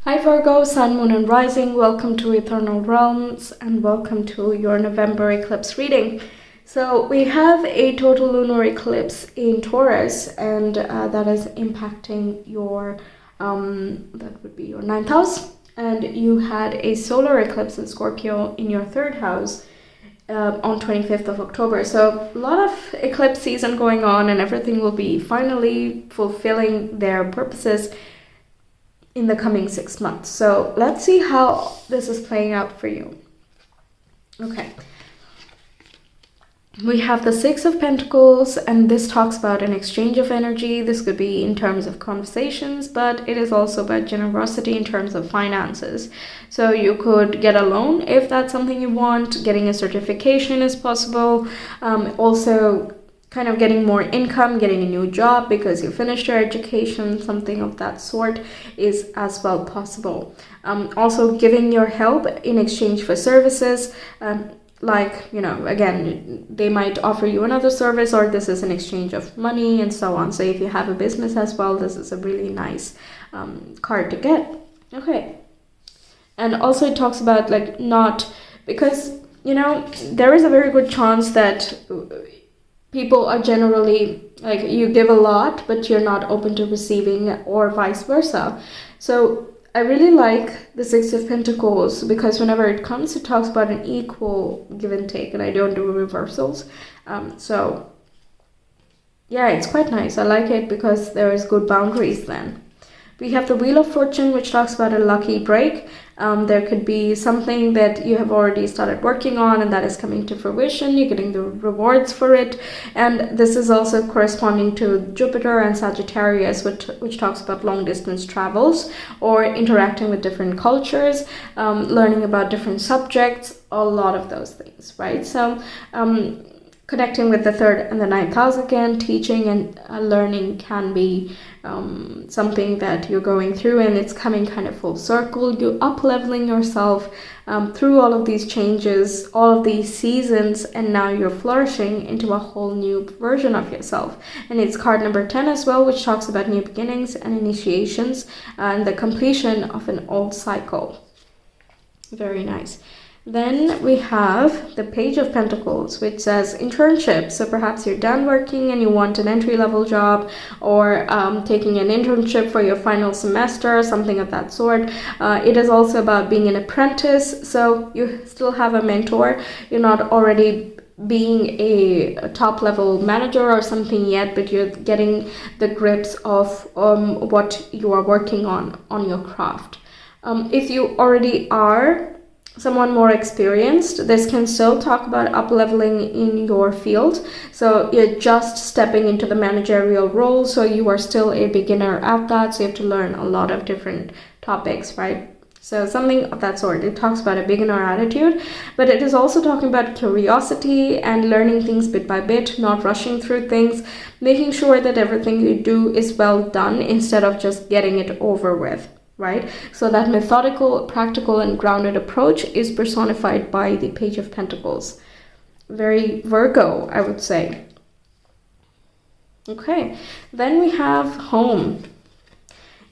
Hi Virgo, Sun, Moon and Rising, welcome to Ethernal Realms and welcome to your November eclipse reading. So we have a total lunar eclipse in Taurus and that is impacting your, that would be your 9th house. And you had a solar eclipse in Scorpio in your 3rd house on 25th of October. So a lot of eclipse season going on and everything will be finally fulfilling their purposes in the coming 6 months. So let's see how this is playing out for you. Okay. We have the Six of Pentacles, and this talks about an exchange of energy. This could be in terms of conversations, but it is also about generosity in terms of finances. So you could get a loan if that's something you want. Getting a certification is possible. Also kind of getting more income, getting a new job because you finished your education, something of that sort is as well possible. Also giving your help in exchange for services, like, you know, again, they might offer you another service, or this is an exchange of money and so on. So if you have a business as well, this is a really nice card to get. Okay. And also it talks about like not, because, you know, there is a very good chance that people are generally like, you give a lot but you're not open to receiving, or vice versa. So I really like the Six of Pentacles because whenever it comes, it talks about an equal give and take, and I don't do reversals. So yeah, it's quite nice. I like it because there is good boundaries then. We have the Wheel of Fortune, which talks about a lucky break. There could be something that you have already started working on and that is coming to fruition. You're getting the rewards for it. And this is also corresponding to Jupiter and Sagittarius, which talks about long distance travels or interacting with different cultures, learning about different subjects, a lot of those things, right? So connecting with the 3rd and the 9th house again, teaching and learning can be something that you're going through, and it's coming kind of full circle. You're up-leveling yourself through all of these changes, all of these seasons, and now you're flourishing into a whole new version of yourself. And it's card number 10 as well, which talks about new beginnings and initiations and the completion of an old cycle. Very nice. Then we have the Page of Pentacles, which says internship. So perhaps you're done working and you want an entry-level job, or taking an internship for your final semester, something of that sort. It is also about being an apprentice. So you still have a mentor. You're not already being a top-level manager or something yet, but you're getting the grips of what you are working on your craft. If you already are someone more experienced, this can still talk about up-leveling in your field. So you're just stepping into the managerial role, so you are still a beginner at that, so you have to learn a lot of different topics, right? So something of that sort. It talks about a beginner attitude, but it is also talking about curiosity and learning things bit by bit, not rushing through things, making sure that everything you do is well done instead of just getting it over with. Right? So that methodical, practical, and grounded approach is personified by the Page of Pentacles. Very Virgo, I would say. Okay, then we have home.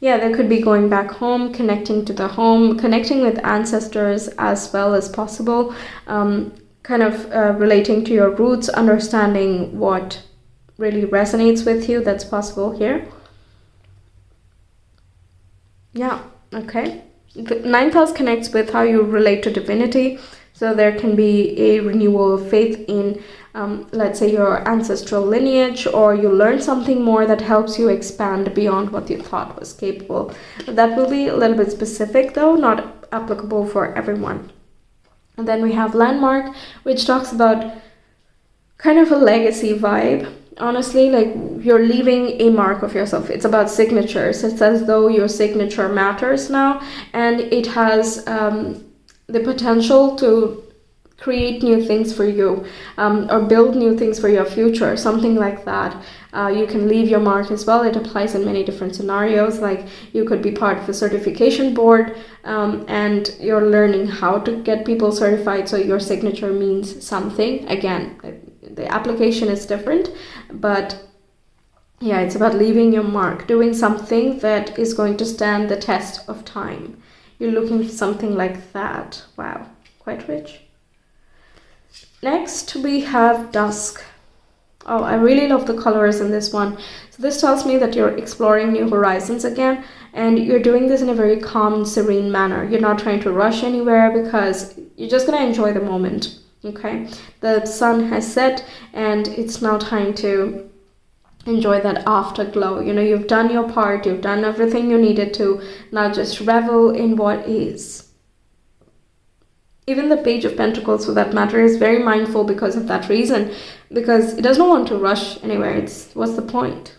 Yeah, there could be going back home, connecting to the home, connecting with ancestors as well as possible, kind of relating to your roots, understanding what really resonates with you. That's possible here. Yeah, okay. The 9th house connects with how you relate to divinity. So there can be a renewal of faith in, let's say, your ancestral lineage, or you learn something more that helps you expand beyond what you thought was capable. That will be a little bit specific, though, not applicable for everyone. And then we have landmark, which talks about kind of a legacy vibe. Honestly, like, you're leaving a mark of yourself. It's about signatures. It's as though your signature matters now, and it has the potential to create new things for you, or build new things for your future, something like that. You can leave your mark as well. It applies in many different scenarios. Like, you could be part of a certification board, and you're learning how to get people certified, so your signature means something. Again, the application is different, but Yeah, it's about leaving your mark, doing something that is going to stand the test of time. You're looking for something like that. Wow, quite rich. Next, we have Dusk. Oh, I really love the colors in this one. So this tells me that you're exploring new horizons again, and you're doing this in a very calm, serene manner. You're not trying to rush anywhere because you're just going to enjoy the moment, okay? The sun has set, and it's now time to enjoy that afterglow. You know, you've done your part, you've done everything you needed to. Now just revel in what is. Even the Page of Pentacles, for that matter, is very mindful because of that reason, because it does not want to rush anywhere. What's the point,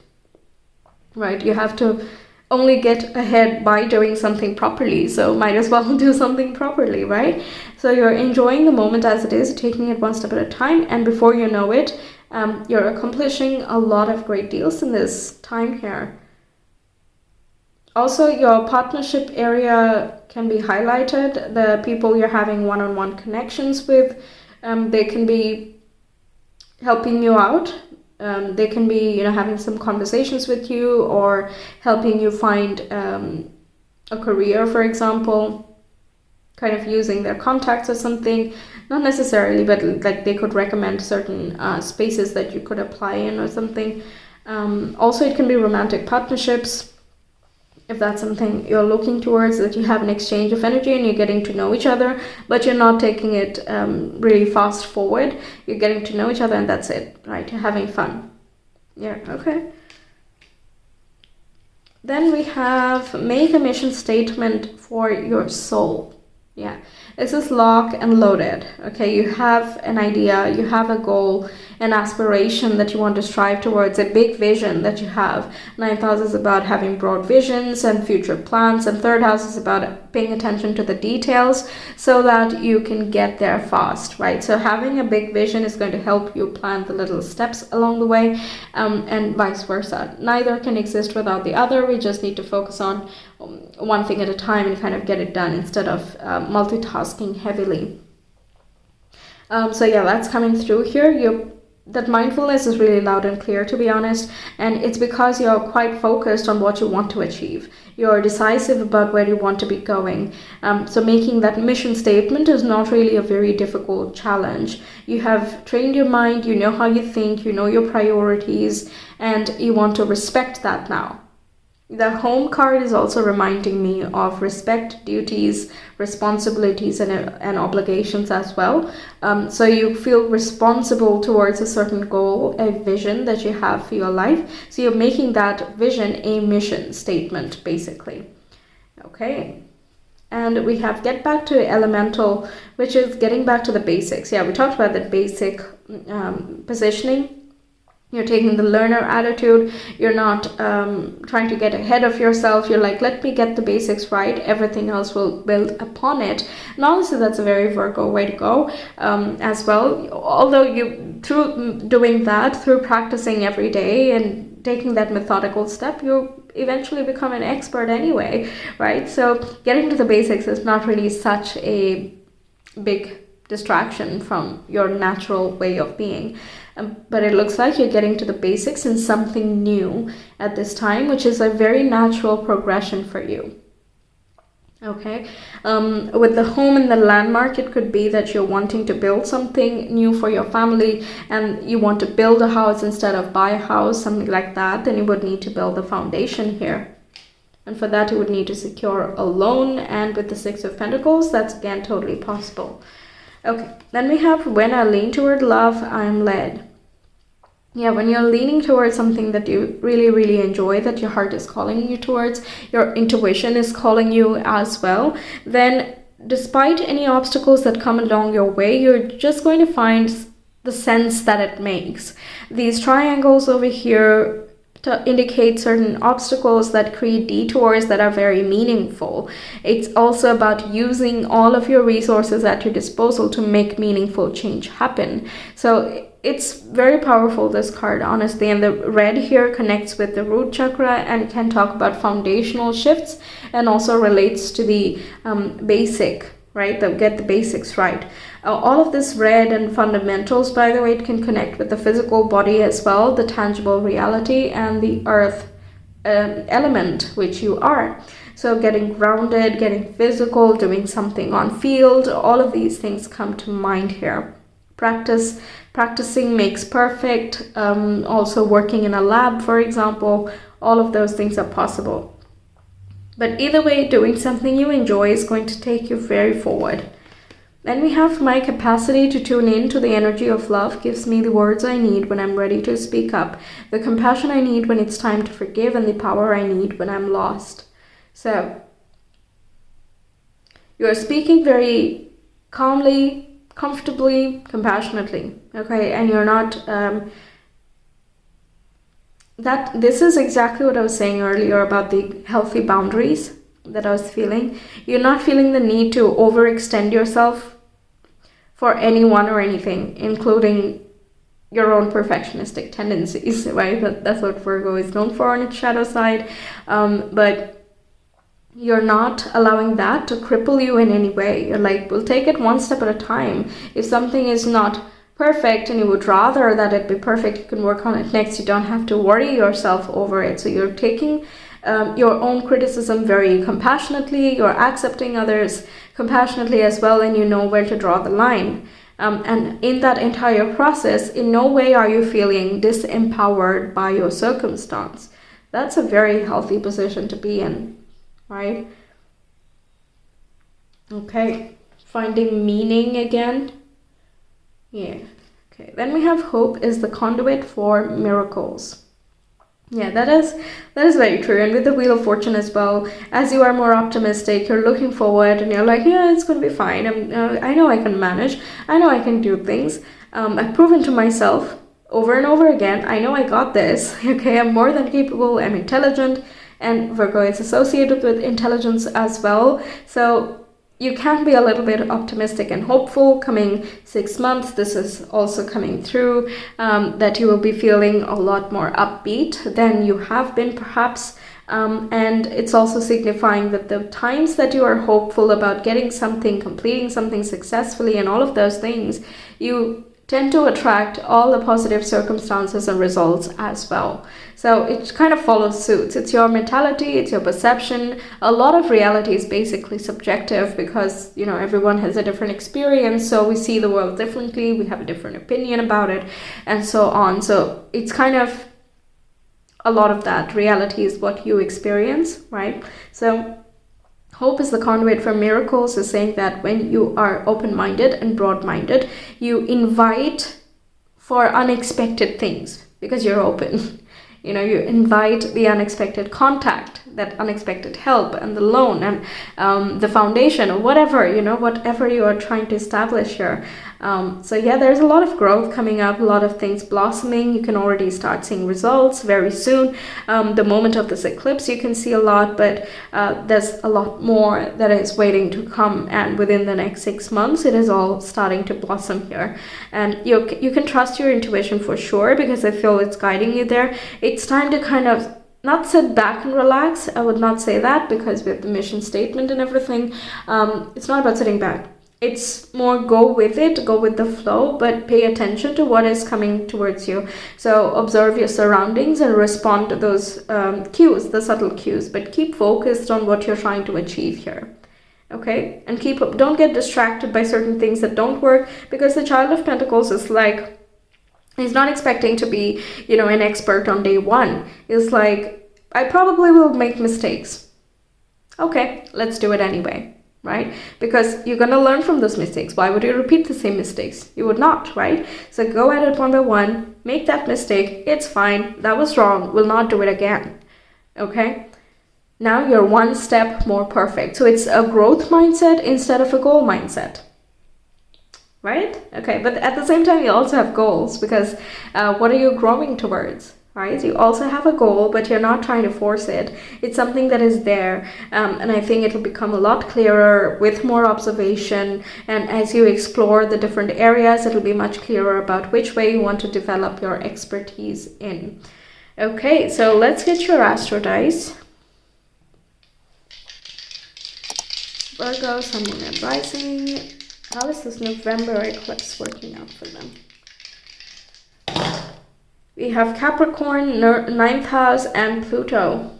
right? You have to only get ahead by doing something properly, so might as well do something properly, right? So you're enjoying the moment as it is, taking it one step at a time, and before you know it, you're accomplishing a lot of great deals in this time here. Also, your partnership area can be highlighted. The people you're having one-on-one connections with, they can be helping you out. They can be, you know, having some conversations with you or helping you find a career, for example, kind of using their contacts or something. Not necessarily, but like they could recommend certain spaces that you could apply in or something. Also, it can be romantic partnerships. If that's something you're looking towards, that you have an exchange of energy and you're getting to know each other, but you're not taking it really fast forward. You're getting to know each other and that's it, right? You're having fun. Yeah, okay. Then we have make a mission statement for your soul. Yeah, this is locked and loaded. Okay, you have an idea, you have a goal, an aspiration that you want to strive towards, a big vision that you have. Ninth house is about having broad visions and future plans, and third house is about paying attention to the details so that you can get there fast, right? So having a big vision is going to help you plan the little steps along the way, and vice versa. Neither can exist without the other. We just need to focus on one thing at a time and kind of get it done instead of multitasking heavily. So yeah, that's coming through here. That mindfulness is really loud and clear, to be honest, and it's because you're quite focused on what you want to achieve. You're decisive about where you want to be going. So making that mission statement is not really a very difficult challenge. You have trained your mind, you know how you think, you know your priorities, and you want to respect that now. The home card is also reminding me of respect, duties, responsibilities, and obligations as well. So you feel responsible towards a certain goal, a vision that you have for your life. So you're making that vision a mission statement, basically. Okay. And we have get back to elemental, which is getting back to the basics. Yeah, we talked about the basic positioning. You're taking the learner attitude. You're not trying to get ahead of yourself. You're like, let me get the basics right. Everything else will build upon it. And honestly, that's a very Virgo way to go as well. Although you, through doing that, through practicing every day and taking that methodical step, you eventually become an expert anyway, right? So getting to the basics is not really such a big distraction from your natural way of being. But it looks like you're getting to the basics in something new at this time, which is a very natural progression for you. Okay, with the home and the landmark, it could be that you're wanting to build something new for your family and you want to build a house instead of buy a house, something like that. Then you would need to build the foundation here. And for that, you would need to secure a loan. And with the Six of Pentacles, that's again totally possible. Okay, then we have when I lean toward love, I'm led. Yeah, when you're leaning towards something that you really, really enjoy, that your heart is calling you towards, your intuition is calling you as well, then despite any obstacles that come along your way, you're just going to find the sense that it makes. These triangles over here to indicate certain obstacles that create detours that are very meaningful. It's also about using all of your resources at your disposal to make meaningful change happen. So it's very powerful, this card, honestly. And the red here connects with the root chakra and can talk about foundational shifts and also relates to the basic right? They'll get the basics right. All of this red and fundamentals, by the way, it can connect with the physical body as well, the tangible reality, and the earth element, which you are. So getting grounded, getting physical, doing something on field, all of these things come to mind here. Practicing makes perfect. Also working in a lab, for example, all of those things are possible. But either way, doing something you enjoy is going to take you very forward. Then we have my capacity to tune in to the energy of love gives me the words I need when I'm ready to speak up, the compassion I need when it's time to forgive, and the power I need when I'm lost. So, you are speaking very calmly, comfortably, compassionately, okay? And you're not... this is exactly what I was saying earlier about the healthy boundaries that I was feeling. You're not feeling the need to overextend yourself for anyone or anything, including your own perfectionistic tendencies, right? That's what Virgo is known for on its shadow side. But you're not allowing that to cripple you in any way. You're like, we'll take it one step at a time. If something is not perfect and you would rather that it be perfect, you can work on it next. You don't have to worry yourself over it. So you're taking your own criticism very compassionately, you're accepting others compassionately as well, and you know where to draw the line. And in that entire process, in no way are you feeling disempowered by your circumstance. That's a very healthy position to be in, right? Okay, finding meaning again. Yeah, okay. Then we have hope is the conduit for miracles. Yeah, that is very true. And with the Wheel of Fortune as well, as you are more optimistic, you're looking forward and you're like, yeah, it's going to be fine. I know I can manage. I know I can do things. I've proven to myself over and over again, I know I got this. Okay, I'm more than capable. I'm intelligent. And Virgo is associated with intelligence as well. So you can be a little bit optimistic and hopeful coming 6 months. This is also coming through, that you will be feeling a lot more upbeat than you have been perhaps. And it's also signifying that the times that you are hopeful about getting something, completing something successfully and all of those things, you tend to attract all the positive circumstances and results as well. So it kind of follows suit. It's your mentality, it's your perception. A lot of reality is basically subjective because, you know, everyone has a different experience. So we see the world differently. We have a different opinion about it and so on. So it's kind of a lot of that. Reality is what you experience, right? So hope is the conduit for miracles is saying that when you are open-minded and broad-minded, you invite for unexpected things because you're open. You know, you invite the unexpected contact, that unexpected help and the loan and the foundation or whatever, you know, whatever you are trying to establish here. So yeah, there's a lot of growth coming up, a lot of things blossoming. You can already start seeing results very soon. The moment of this eclipse, you can see a lot, but there's a lot more that is waiting to come. And within the next 6 months, it is all starting to blossom here. And you can trust your intuition for sure, because I feel it's guiding you there. It's time to kind of not sit back and relax. I would not say that, because we have the mission statement and everything. It's not about sitting back. It's more go with it, go with the flow, but pay attention to what is coming towards you. So observe your surroundings and respond to those cues, the subtle cues, but keep focused on what you're trying to achieve here. Okay, and don't get distracted by certain things that don't work, because the Child of Pentacles is like, he's not expecting to be, you know, an expert on day one. It's like, I probably will make mistakes. Okay, let's do it anyway. Right? Because you're going to learn from those mistakes. Why would you repeat the same mistakes? You would not, right? So go at it one by one, make that mistake. It's fine. That was wrong. We'll not do it again. Okay? Now you're one step more perfect. So it's a growth mindset instead of a goal mindset. Right? Okay. But at the same time, you also have goals, because what are you growing towards? Right? You also have a goal, but you're not trying to force it. It's something that is there. And I think it'll become a lot clearer with more observation. And as you explore the different areas, it'll be much clearer about which way you want to develop your expertise in. Okay, so let's get your astro dice. Virgo, Sun, Moon, and Rising. How is this November eclipse working out for them? We have Capricorn, 9th house, and Pluto.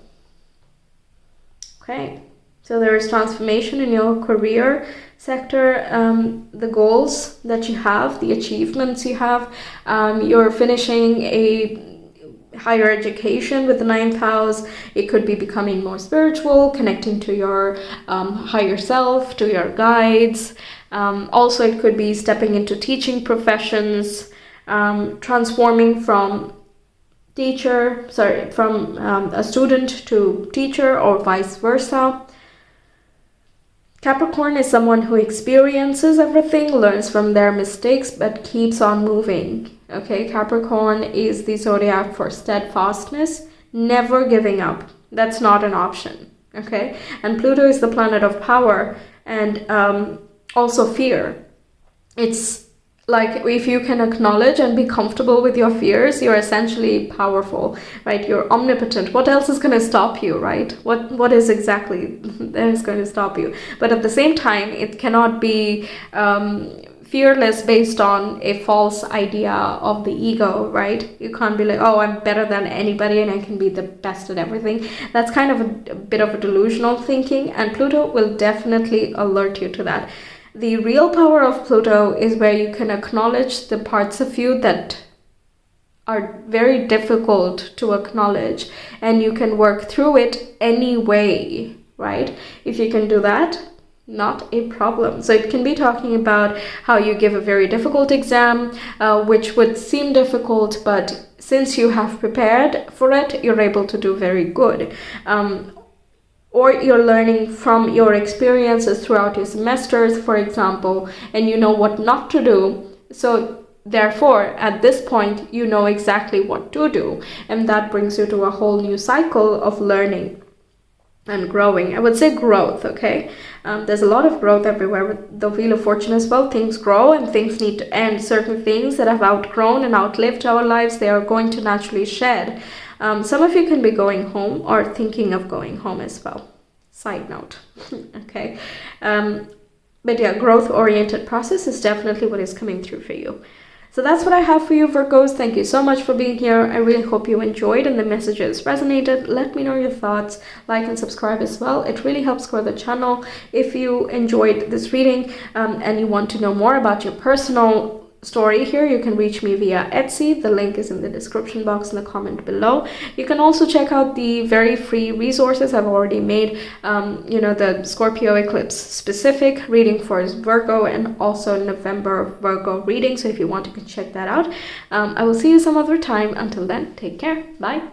Okay, so there is transformation in your career sector, the goals that you have, the achievements you have. You're finishing a higher education with the 9th house. It could be becoming more spiritual, connecting to your higher self, to your guides. Also, it could be stepping into teaching professions, transforming from a student to teacher, or vice versa. Capricorn is someone who experiences everything, learns from their mistakes, but keeps on moving. Okay, Capricorn is the zodiac for steadfastness, never giving up. That's not an option. Okay, and Pluto is the planet of power and also fear. It's like, if you can acknowledge and be comfortable with your fears, you're essentially powerful, right? You're omnipotent. What else is going to stop you, right? What is exactly that is going to stop you? But at the same time, it cannot be fearless based on a false idea of the ego, right? You can't be like, oh, I'm better than anybody and I can be the best at everything. That's kind of a bit of a delusional thinking, and Pluto will definitely alert you to that. The real power of Pluto is where you can acknowledge the parts of you that are very difficult to acknowledge, and you can work through it anyway, right? If you can do that, not a problem. So it can be talking about how you give a very difficult exam, which would seem difficult, but since you have prepared for it, you're able to do very good. Or you're learning from your experiences throughout your semesters, for example, and you know what not to do. So therefore, at this point, you know exactly what to do. And that brings you to a whole new cycle of learning and growing. I would say growth, okay? There's a lot of growth everywhere with the Wheel of Fortune as well. Things grow and things need to end. Certain things that have outgrown and outlived our lives, they are going to naturally shed. Some of you can be going home or thinking of going home as well. Side note. Okay. But yeah, growth-oriented process is definitely what is coming through for you. So that's what I have for you, Virgos. Thank you so much for being here. I really hope you enjoyed and the messages resonated. Let me know your thoughts. Like and subscribe as well. It really helps grow the channel. If you enjoyed this reading and you want to know more about your personal story here, you can reach me via Etsy. The link is in the description box in the comment below. You can also check out the very free resources I've already made, the Scorpio eclipse specific reading for Virgo and also November Virgo reading. So if you want, you can check that out. I will see you some other time. Until then, take care. Bye.